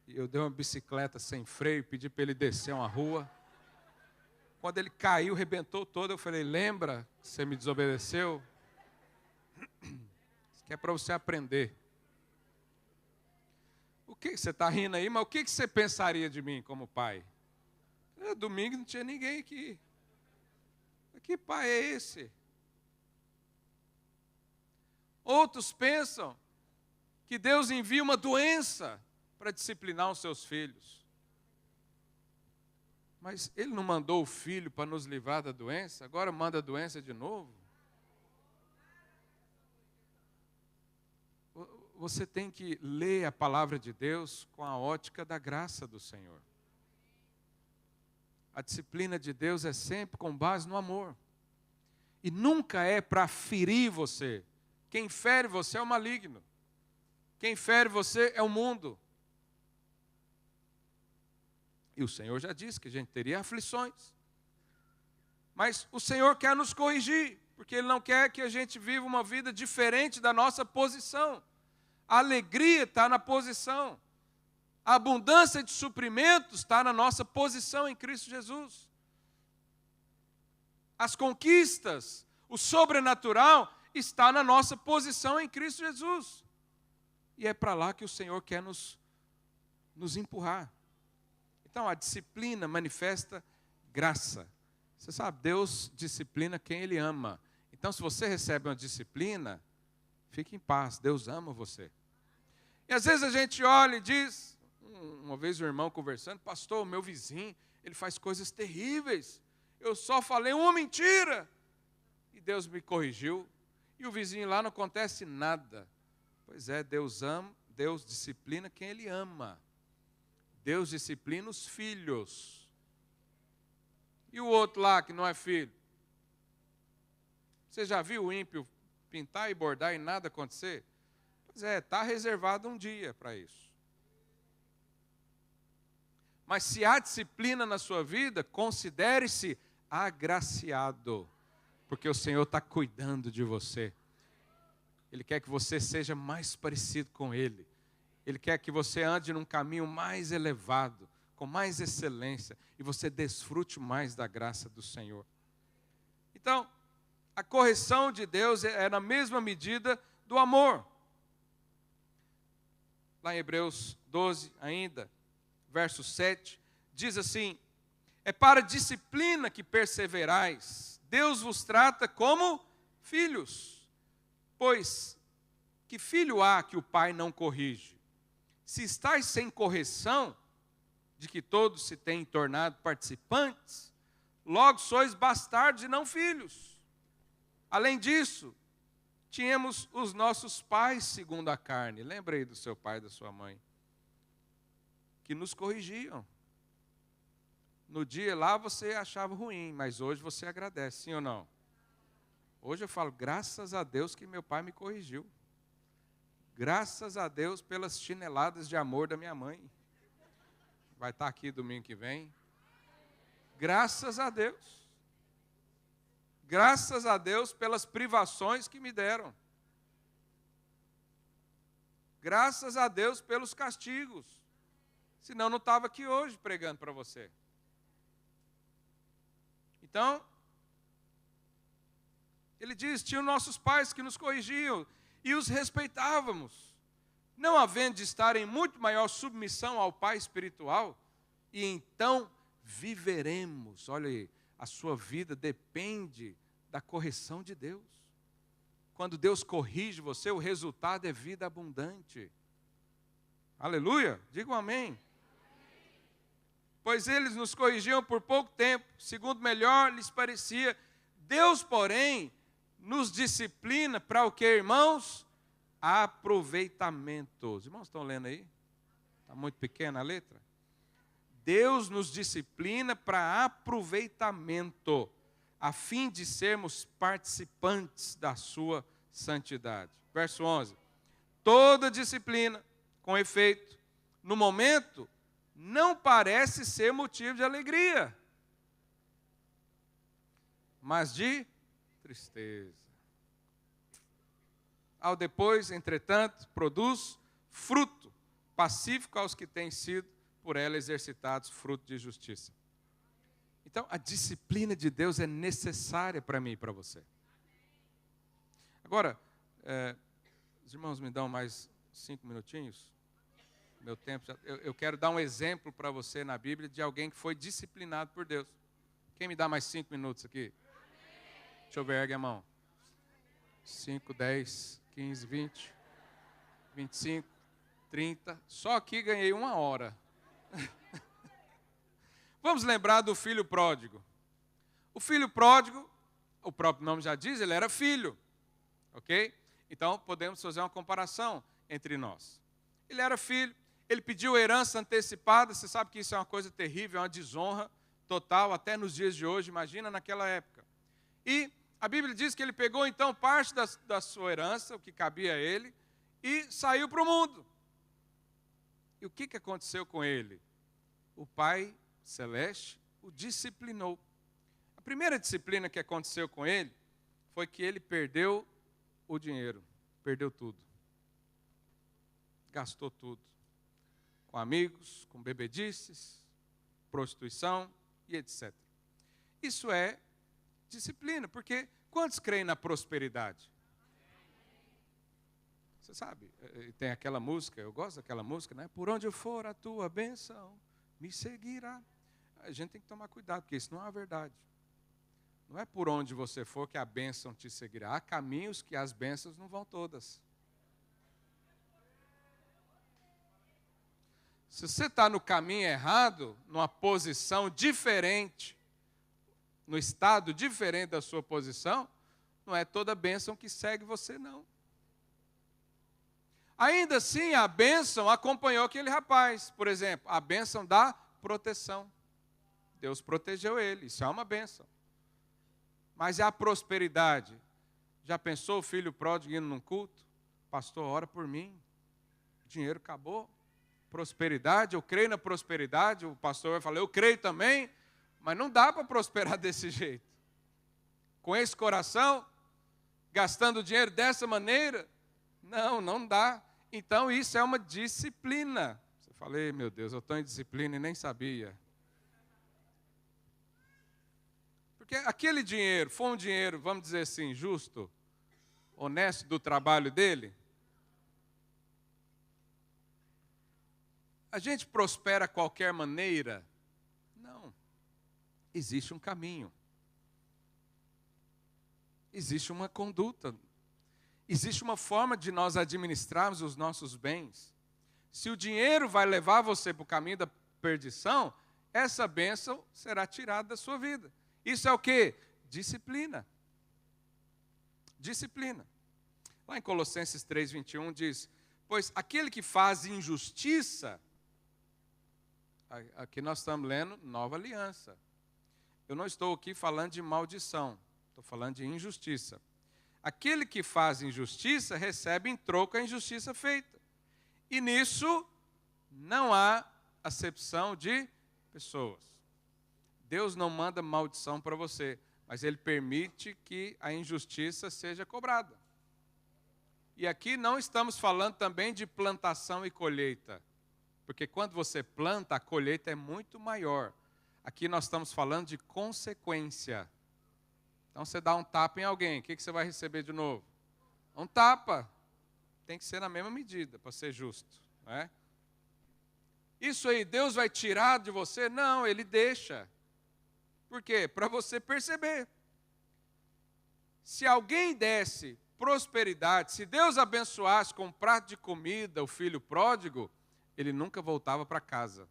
E eu dei uma bicicleta sem freio, pedi para ele descer uma rua. Quando ele caiu, arrebentou todo, eu falei, lembra que você me desobedeceu? Isso aqui é para você aprender. O que você está rindo aí, mas o que você pensaria de mim como pai? Domingo não tinha ninguém aqui. Que pai é esse? Outros pensam que Deus envia uma doença para disciplinar os seus filhos. Mas Ele não mandou o filho para nos livrar da doença, agora manda a doença de novo? Você tem que ler a palavra de Deus com a ótica da graça do Senhor. A disciplina de Deus é sempre com base no amor. E nunca é para ferir você. Quem fere você é o maligno. Quem fere você é o mundo. E o Senhor já disse que a gente teria aflições. Mas o Senhor quer nos corrigir, porque Ele não quer que a gente viva uma vida diferente da nossa posição. A alegria está na posição. A abundância de suprimentos está na nossa posição em Cristo Jesus. As conquistas, o sobrenatural está na nossa posição em Cristo Jesus. E é para lá que o Senhor quer nos empurrar. Então, a disciplina manifesta graça. Você sabe, Deus disciplina quem Ele ama. Então, se você recebe uma disciplina, fique em paz, Deus ama você. E às vezes a gente olha e diz, uma vez um irmão conversando, pastor, meu vizinho, ele faz coisas terríveis. Eu só falei uma mentira. E Deus me corrigiu. E o vizinho lá não acontece nada. Pois é, Deus ama, Deus disciplina quem Ele ama. Deus disciplina os filhos. E o outro lá que não é filho? Você já viu o ímpio pintar e bordar e nada acontecer? Pois é, está reservado um dia para isso. Mas se há disciplina na sua vida, considere-se agraciado, porque o Senhor está cuidando de você. Ele quer que você seja mais parecido com Ele. Ele quer que você ande num caminho mais elevado, com mais excelência, e você desfrute mais da graça do Senhor. Então, a correção de Deus é na mesma medida do amor. Lá em Hebreus 12 ainda, verso 7, diz assim, é para a disciplina que perseverais, Deus vos trata como filhos. Pois, que filho há que o pai não corrige? Se estáis sem correção, de que todos se têm tornado participantes, logo sois bastardos e não filhos. Além disso, tínhamos os nossos pais segundo a carne. Lembra aí do seu pai e da sua mãe, que nos corrigiam. No dia lá você achava ruim, mas hoje você agradece, sim ou não? Hoje eu falo, graças a Deus que meu pai me corrigiu. Graças a Deus pelas chineladas de amor da minha mãe. Vai estar aqui domingo que vem. Graças a Deus. Graças a Deus pelas privações que me deram. Graças a Deus pelos castigos. Senão não estava aqui hoje pregando para você. Então, ele diz, tinham nossos pais que nos corrigiam e os respeitávamos, não havendo de estar em muito maior submissão ao Pai espiritual, e então viveremos. Olha aí, a sua vida depende da correção de Deus. Quando Deus corrige você, o resultado é vida abundante. Aleluia, digam amém. Pois eles nos corrigiam por pouco tempo, segundo melhor lhes parecia. Deus, porém, nos disciplina para o que, irmãos? Aproveitamento. Os irmãos estão lendo aí? Está muito pequena a letra? Deus nos disciplina para aproveitamento, a fim de sermos participantes da sua santidade. Verso 11. Toda disciplina, com efeito, no momento, não parece ser motivo de alegria, mas de tristeza. Ao depois, entretanto, produz fruto pacífico aos que têm sido por ela exercitados fruto de justiça. Então, a disciplina de Deus é necessária para mim e para você. Agora, os irmãos me dão mais 5 minutinhos? Meu tempo já, eu quero dar um exemplo para você na Bíblia de alguém que foi disciplinado por Deus. Quem me dá mais 5 minutos aqui? Deixa eu ver, ergue a mão. 5, 10, 15, 20, 25, 30. Só aqui ganhei 1 hora. Vamos lembrar do filho pródigo. O filho pródigo, o próprio nome já diz, ele era filho. Ok? Então, podemos fazer uma comparação entre nós. Ele era filho, ele pediu herança antecipada, você sabe que isso é uma coisa terrível, é uma desonra total, até nos dias de hoje, imagina naquela época. E a Bíblia diz que ele pegou então parte da sua herança, o que cabia a ele, e saiu para o mundo. E o que aconteceu com ele? O Pai Celeste o disciplinou. A primeira disciplina que aconteceu com ele foi que ele perdeu o dinheiro, perdeu tudo. Gastou tudo. Com amigos, com bebedices, prostituição e etc. Isso é disciplina, porque quantos creem na prosperidade? Você sabe, tem aquela música, eu gosto daquela música, né? Por onde eu for a tua bênção me seguirá. A gente tem que tomar cuidado, porque isso não é a verdade. Não é por onde você for que a bênção te seguirá. Há caminhos que as bênçãos não vão todas. Se você está no caminho errado, numa posição diferente, no estado diferente da sua posição, não é toda bênção que segue você, não. Ainda assim, a bênção acompanhou aquele rapaz. Por exemplo, a bênção da proteção. Deus protegeu ele, isso é uma bênção. Mas e a prosperidade? Já pensou o filho pródigo indo num culto? Pastor, ora por mim. O dinheiro acabou. Prosperidade, eu creio na prosperidade. O pastor vai falar, eu creio também. Mas não dá para prosperar desse jeito. Com esse coração, gastando dinheiro dessa maneira, não dá. Então isso é uma disciplina. Você fala, meu Deus, eu estou em disciplina e nem sabia. Porque aquele dinheiro, foi um dinheiro, vamos dizer assim, justo, honesto do trabalho dele. A gente prospera de qualquer maneira? Não. Existe um caminho. Existe uma conduta. Existe uma forma de nós administrarmos os nossos bens. Se o dinheiro vai levar você para o caminho da perdição, essa bênção será tirada da sua vida. Isso é o quê? Disciplina. Disciplina. Lá em Colossenses 3:21 diz, pois aquele que faz injustiça, aqui nós estamos lendo Nova Aliança. Eu não estou aqui falando de maldição, estou falando de injustiça. Aquele que faz injustiça recebe em troco a injustiça feita. E nisso não há acepção de pessoas. Deus não manda maldição para você, mas Ele permite que a injustiça seja cobrada. E aqui não estamos falando também de plantação e colheita, porque quando você planta, a colheita é muito maior. Aqui nós estamos falando de consequência. Então você dá um tapa em alguém, o que você vai receber de novo? Um tapa. Tem que ser na mesma medida, para ser justo. Não é? Isso aí, Deus vai tirar de você? Não, Ele deixa. Por quê? Para você perceber. Se alguém desse prosperidade, se Deus abençoasse com um prato de comida o filho pródigo, ele nunca voltava para casa.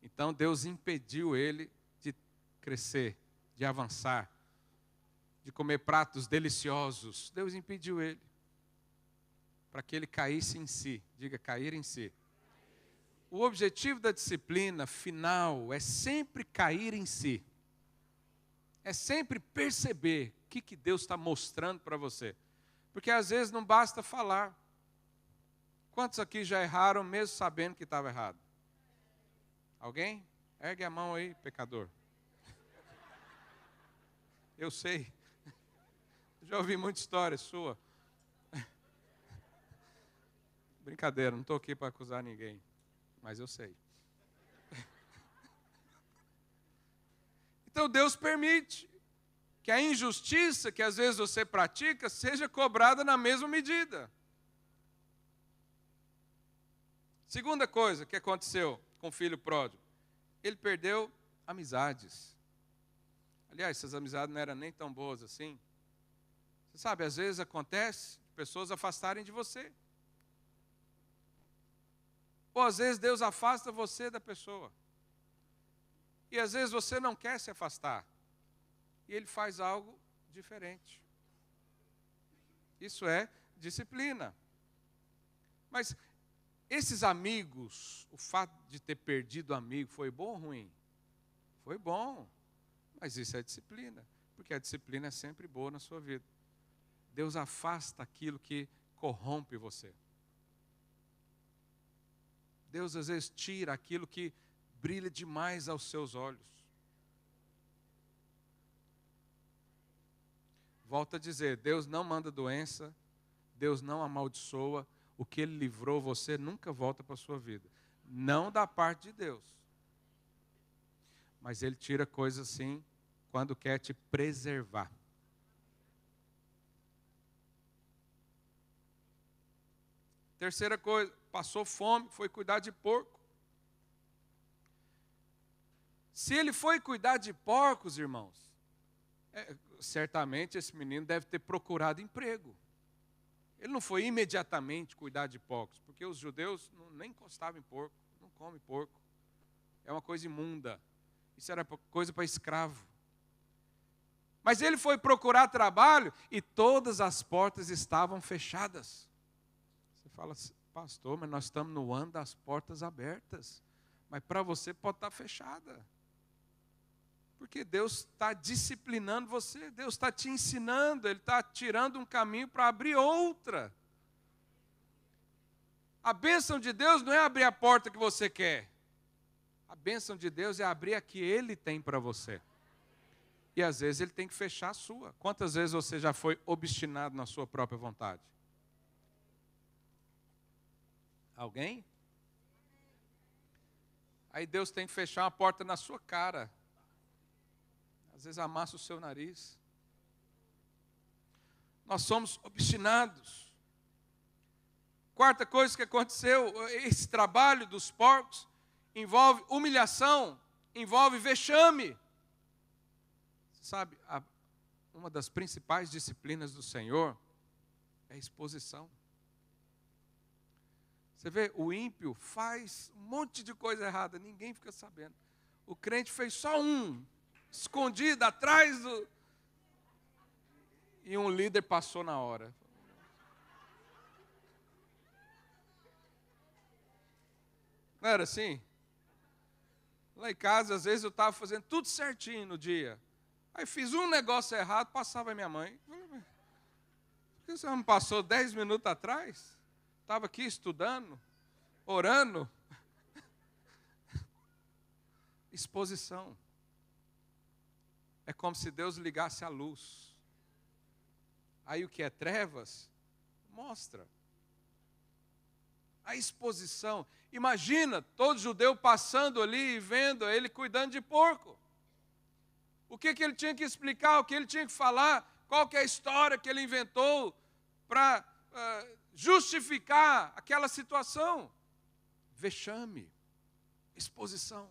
Então Deus impediu ele de crescer, de avançar. de comer pratos deliciosos. Deus impediu ele, para que ele caísse em si. Diga, cair em si. O objetivo da disciplina final é sempre cair em si. É sempre perceber o que Deus está mostrando para você. Porque às vezes não basta falar. Quantos aqui já erraram mesmo sabendo que estava errado? Alguém? Ergue a mão aí, pecador. Eu sei. Já ouvi muita história sua. Brincadeira, não estou aqui para acusar ninguém. Mas eu sei. Então Deus permite que a injustiça que às vezes você pratica seja cobrada na mesma medida. Segunda coisa que aconteceu com o filho pródigo, ele perdeu amizades. Aliás, essas amizades não eram nem tão boas assim. Você sabe, às vezes acontece pessoas afastarem de você. Ou às vezes Deus afasta você da pessoa. E às vezes você não quer se afastar. E Ele faz algo diferente. Isso é disciplina. Mas esses amigos, o fato de ter perdido amigo, foi bom ou ruim? Foi bom. Mas isso é disciplina. Porque a disciplina é sempre boa na sua vida. Deus afasta aquilo que corrompe você. Deus às vezes tira aquilo que brilha demais aos seus olhos. Volto a dizer, Deus não manda doença, Deus não amaldiçoa, o que Ele livrou você nunca volta para a sua vida. Não da parte de Deus. Mas Ele tira coisas assim, quando quer te preservar. Terceira coisa, passou fome, foi cuidar de porco. Se ele foi cuidar de porcos, irmãos, certamente esse menino deve ter procurado emprego. Ele não foi imediatamente cuidar de porcos, porque os judeus nem encostavam em porco, não comem porco. É uma coisa imunda. Isso era coisa para escravo. Mas ele foi procurar trabalho e todas as portas estavam fechadas. Você fala assim, pastor, mas nós estamos no ano das portas abertas. Mas para você pode estar fechada. Porque Deus está disciplinando você, Deus está te ensinando, Ele está tirando um caminho para abrir outra. A bênção de Deus não é abrir a porta que você quer. A bênção de Deus é abrir a que Ele tem para você. E às vezes Ele tem que fechar a sua. Quantas vezes você já foi obstinado na sua própria vontade? Alguém? Aí Deus tem que fechar uma porta na sua cara. Às vezes amassa o seu nariz. Nós somos obstinados. Quarta coisa que aconteceu, esse trabalho dos porcos envolve humilhação, envolve vexame. Você sabe, uma das principais disciplinas do Senhor é a exposição. Você vê, o ímpio faz um monte de coisa errada, ninguém fica sabendo. O crente fez só um, escondido atrás do... E um líder passou na hora. Não era assim? Lá em casa, às vezes eu estava fazendo tudo certinho no dia. Aí fiz um negócio errado, passava a minha mãe. Por que você não me passou 10 minutos atrás? Estava aqui estudando, orando. Exposição. É como se Deus ligasse a luz. Aí o que é trevas, mostra. A exposição. Imagina todo judeu passando ali e vendo ele cuidando de porco. O que ele tinha que explicar, o que ele tinha que falar, qual que é a história que ele inventou para justificar aquela situação. Vexame, exposição.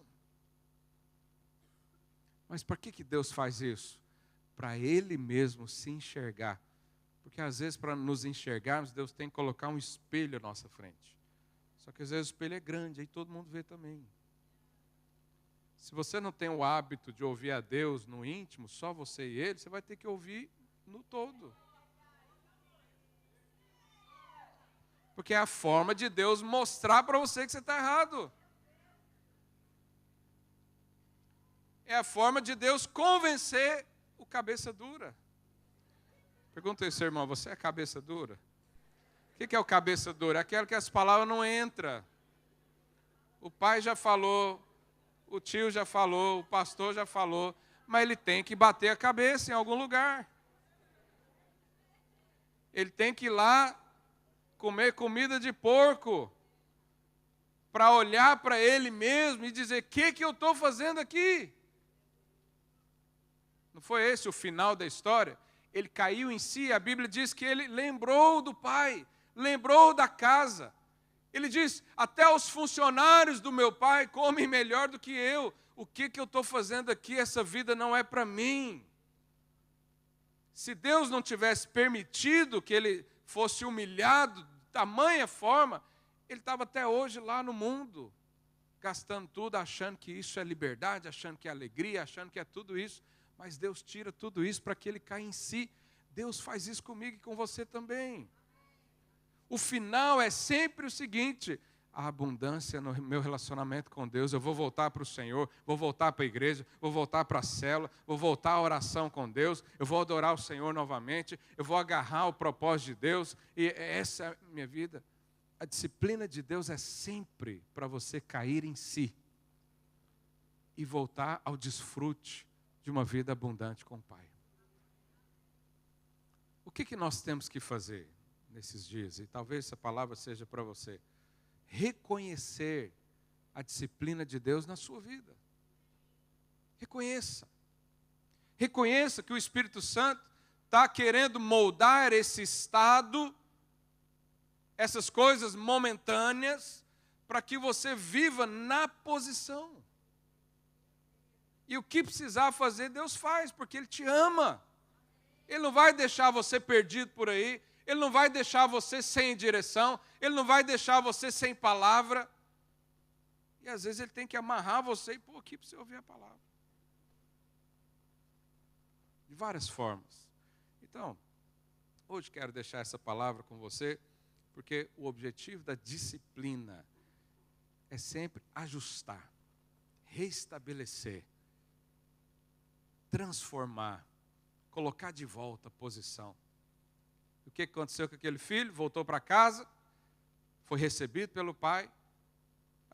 Mas por que Deus faz isso? Para Ele mesmo se enxergar. Porque às vezes para nos enxergarmos, Deus tem que colocar um espelho à nossa frente. Só que às vezes o espelho é grande, aí todo mundo vê também. Se você não tem o hábito de ouvir a Deus no íntimo, só você e Ele, você vai ter que ouvir no todo. Porque é a forma de Deus mostrar para você que você está errado. É a forma de Deus convencer o cabeça dura. Pergunta aí, seu irmão, você é cabeça dura? O que é o cabeça dura? É aquele que as palavras não entram. O pai já falou, o tio já falou, o pastor já falou, mas ele tem que bater a cabeça em algum lugar. Ele tem que ir lá comer comida de porco, para olhar para ele mesmo e dizer, o que eu estou fazendo aqui? Não foi esse o final da história? Ele caiu em si, a Bíblia diz que ele lembrou do pai, lembrou da casa. Ele diz, até os funcionários do meu pai comem melhor do que eu. O que eu estou fazendo aqui? Essa vida não é para mim. Se Deus não tivesse permitido que ele fosse humilhado de tamanha forma, ele estava até hoje lá no mundo, gastando tudo, achando que isso é liberdade, achando que é alegria, achando que é tudo isso. Mas Deus tira tudo isso para que ele caia em si. Deus faz isso comigo e com você também. O final é sempre o seguinte: a abundância no meu relacionamento com Deus. Eu vou voltar para o Senhor, vou voltar para a igreja, vou voltar para a célula, vou voltar à oração com Deus, eu vou adorar o Senhor novamente, eu vou agarrar o propósito de Deus, e essa é a minha vida. A disciplina de Deus é sempre para você cair em si e voltar ao desfrute de uma vida abundante com o Pai. O que nós temos que fazer nesses dias? E talvez essa palavra seja para você. Reconhecer a disciplina de Deus na sua vida. Reconheça. Reconheça que o Espírito Santo está querendo moldar esse estado, essas coisas momentâneas, para que você viva na posição. E o que precisar fazer, Deus faz, porque Ele te ama. Ele não vai deixar você perdido por aí. Ele não vai deixar você sem direção. Ele não vai deixar você sem palavra. E às vezes Ele tem que amarrar você e pôr aqui para você ouvir a palavra. De várias formas. Então, hoje quero deixar essa palavra com você, porque o objetivo da disciplina é sempre ajustar, restabelecer, transformar, colocar de volta a posição. O que aconteceu com aquele filho? Voltou para casa, foi recebido pelo pai.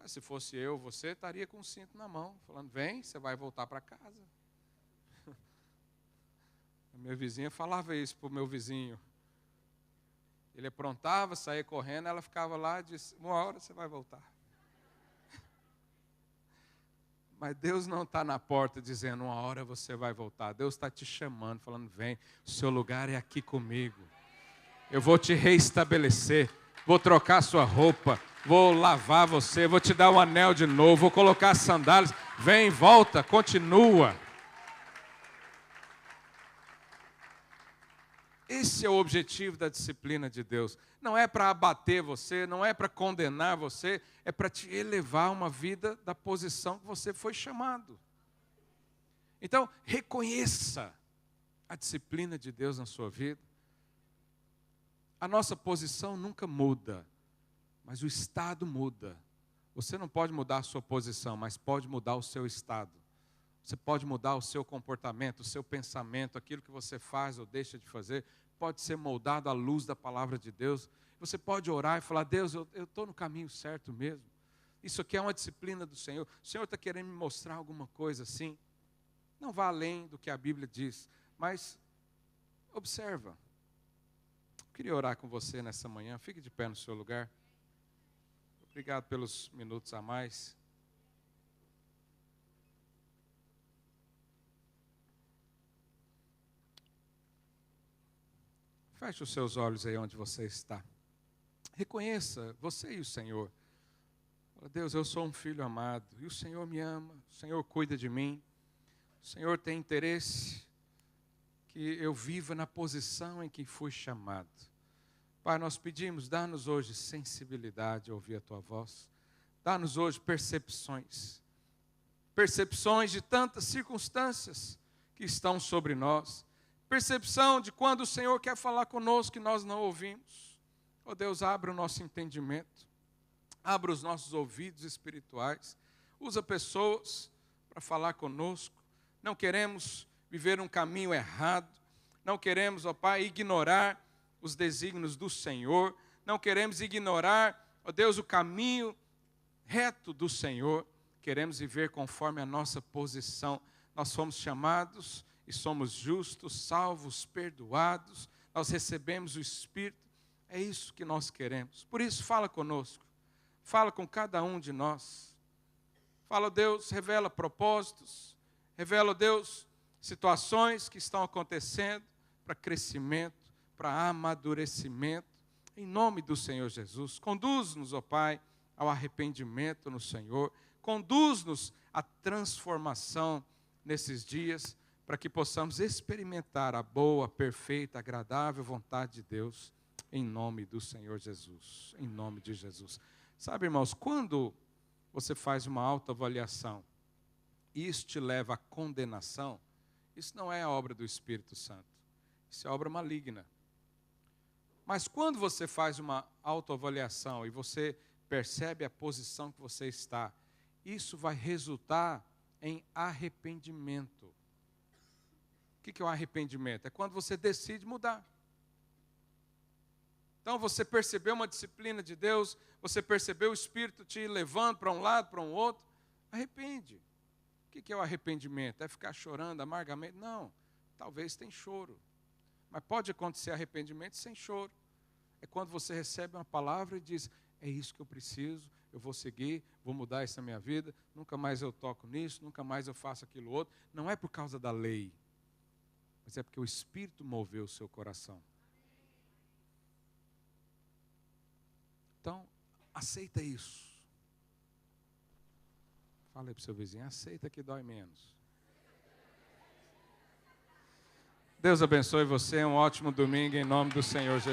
Se fosse eu, você estaria com o cinto na mão, falando, vem, você vai voltar para casa. A minha vizinha falava isso para o meu vizinho. Ele aprontava, saía correndo, ela ficava lá e disse, 1 hora você vai voltar. Mas Deus não está na porta dizendo, 1 hora você vai voltar. Deus está te chamando, falando, vem, o seu lugar é aqui comigo. Eu vou te reestabelecer, vou trocar sua roupa, vou lavar você, vou te dar um anel de novo, vou colocar sandálias. Vem, volta, continua. Esse é o objetivo da disciplina de Deus. Não é para abater você, não é para condenar você, é para te elevar a uma vida da posição que você foi chamado. Então, reconheça a disciplina de Deus na sua vida. A nossa posição nunca muda, mas o estado muda. Você não pode mudar a sua posição, mas pode mudar o seu estado. Você pode mudar o seu comportamento, o seu pensamento, aquilo que você faz ou deixa de fazer, pode ser moldado à luz da palavra de Deus. Você pode orar e falar, Deus, eu estou no caminho certo mesmo. Isso aqui é uma disciplina do Senhor. O Senhor está querendo me mostrar alguma coisa assim. Não vá além do que a Bíblia diz, mas observa. Eu queria orar com você nessa manhã. Fique de pé no seu lugar. Obrigado pelos minutos a mais. Feche os seus olhos aí onde você está. Reconheça você e o Senhor. Fala, Deus, eu sou um filho amado e o Senhor me ama, o Senhor cuida de mim. O Senhor tem interesse que eu viva na posição em que fui chamado. Pai, nós pedimos, dá-nos hoje sensibilidade a ouvir a Tua voz. Dá-nos hoje percepções. Percepções de tantas circunstâncias que estão sobre nós. percepção de quando o Senhor quer falar conosco que nós não ouvimos. Oh Deus, abre o nosso entendimento, abre os nossos ouvidos espirituais, usa pessoas para falar conosco. Não queremos viver um caminho errado, não queremos, ó Pai, ignorar os desígnios do Senhor, não queremos ignorar, ó Deus, o caminho reto do Senhor, queremos viver conforme a nossa posição. Nós fomos chamados e somos justos, salvos, perdoados, nós recebemos o Espírito, é isso que nós queremos. Por isso, fala conosco, fala com cada um de nós. Fala, Deus, revela propósitos, revela, Deus, situações que estão acontecendo para crescimento, para amadurecimento, em nome do Senhor Jesus. Conduz-nos, ó Pai, ao arrependimento no Senhor, conduz-nos à transformação nesses dias, para que possamos experimentar a boa, perfeita, agradável vontade de Deus, em nome do Senhor Jesus, em nome de Jesus. Sabe, irmãos, quando você faz uma autoavaliação e isso te leva à condenação, isso não é a obra do Espírito Santo, isso é obra maligna. Mas quando você faz uma autoavaliação e você percebe a posição que você está, isso vai resultar em arrependimento. O que é o arrependimento? É quando você decide mudar. Então você percebeu uma disciplina de Deus, você percebeu o Espírito te levando para um lado, para um outro, arrepende. O que é o arrependimento? É ficar chorando amargamente? Não, talvez tenha choro. Mas pode acontecer arrependimento sem choro. É quando você recebe uma palavra e diz, é isso que eu preciso, eu vou seguir, vou mudar essa minha vida, nunca mais eu toco nisso, nunca mais eu faço aquilo outro. Não é por causa da lei, mas é porque o Espírito moveu o seu coração. Então, aceita isso. Fala aí para o seu vizinho, aceita que dói menos. Deus abençoe você, um ótimo domingo em nome do Senhor Jesus.